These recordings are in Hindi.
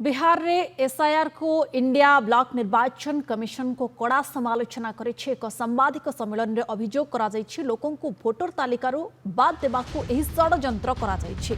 बिहार रे एसआईआर को इंडिया ब्लॉक निर्वाचन कमिशन को कड़ा समालोचना करिछि। एक सांबादिक सम्मेलन में अभियोग करा जाइछि लोकन को वोटर तालिकारु बाद देबाकू एही षडयंत्र करा जाइछि।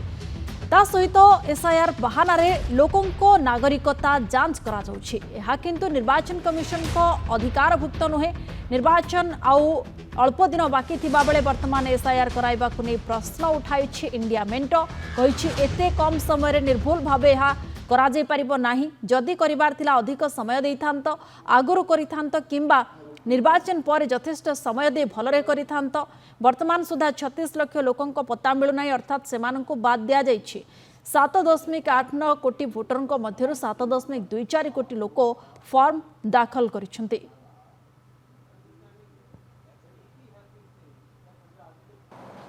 ता सहित एसआईआर बहाना रे लोकन को नागरिकता जांच करा जाउछि। एहा किंतु निर्वाचन कमिशन को अधिकारभुक्त नुहे। निर्वाचन आउ अल्प दिन बाकी थिबा बेले वर्तमान एसआईआर कराइबाकू नै प्रश्न उठाइछि इंडिया मेंटो। कहिछि एते कम समय रे निर्भुल भाबे एहा करा जाय परिबो नाही। जदि करिबार थिला अधिक समय देइथांत आगुरु करिथांत किंबा निर्वाचन पर यथेष्ट समय दे भलरे करिथांत। वर्तमान सुधा 36 लाख लोकंक पत्ता मिलु नाही, अर्थात सेमानंकु बाद दिया जाइछि। 7.89 कोटी भोटरंक मध्यरु 7.24 कोटी लोक फॉर्म दाखल करिसंती।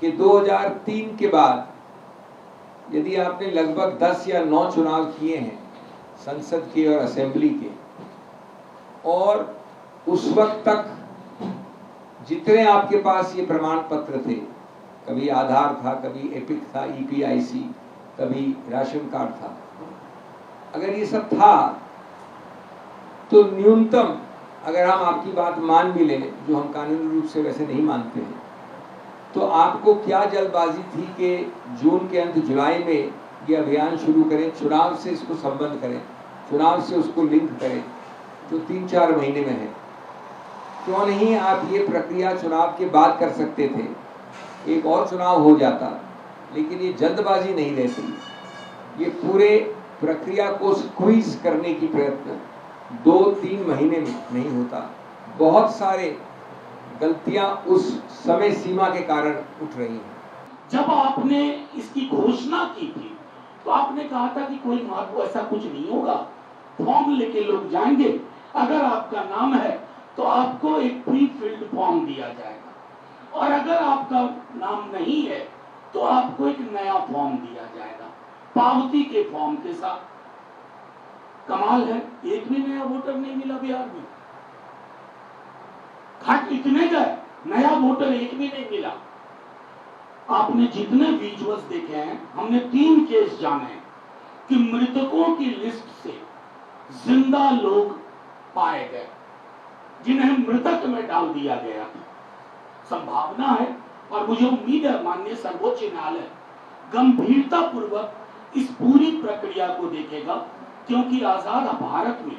कि 2003 के बाद यदि आपने लगभग 10 या 9 चुनाव किए हैं संसद के और असेंबली के, और उस वक्त तक जितने आपके पास ये प्रमाण पत्र थे, कभी आधार था, कभी एपिक था, ईपीआईसी, कभी राशन कार्ड था, अगर ये सब था तो न्यूनतम, अगर हम आपकी बात मान भी लें, जो हम कानूनी रूप से वैसे नहीं मानते हैं, तो आपको क्या जल्दबाजी थी कि जून के अंत जुलाई में ये अभियान शुरू करें, चुनाव से इसको संबंध करें, चुनाव से उसको लिंक करें, जो 3-4 महीने में है। क्यों नहीं आप ये प्रक्रिया चुनाव के बाद कर सकते थे? एक और चुनाव हो जाता, लेकिन ये जल्दबाजी नहीं रहती। ये पूरे प्रक्रिया को स्क्वीज करने की प्रयत्न 2-3 महीने में नहीं होता। बहुत सारे गलतियां उस समय सीमा के कारण उठ रही हैं। जब आपने इसकी घोषणा की थी तो आपने कहा था कि कोई महत्व ऐसा कुछ नहीं होगा, फॉर्म लेके लोग जाएंगे, अगर आपका नाम है तो आपको एक प्री फिल्ड फॉर्म दिया जाएगा, और अगर आपका नाम नहीं है तो आपको एक नया फॉर्म दिया जाएगा पावती के फॉर्म के साथ। कमाल है, एक भी नया वोटर नहीं मिला बिहार में। खट इतने गए, नया वोटर एक भी नहीं मिला। आपने जितने विजुअल्स देखे हैं, हमने 3 केस जाने कि मृतकों की लिस्ट से जिंदा लोग पाए गए जिन्हें मृतक में डाल दिया गया था। संभावना है और मुझे उम्मीद है माननीय सर्वोच्च न्यायालय गंभीरता पूर्वक इस पूरी प्रक्रिया को देखेगा, क्योंकि आजाद भारत में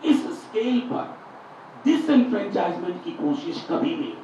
इस स्केल पर डिसएनफ्रेंचाइजमेंट की कोशिश कभी नहीं।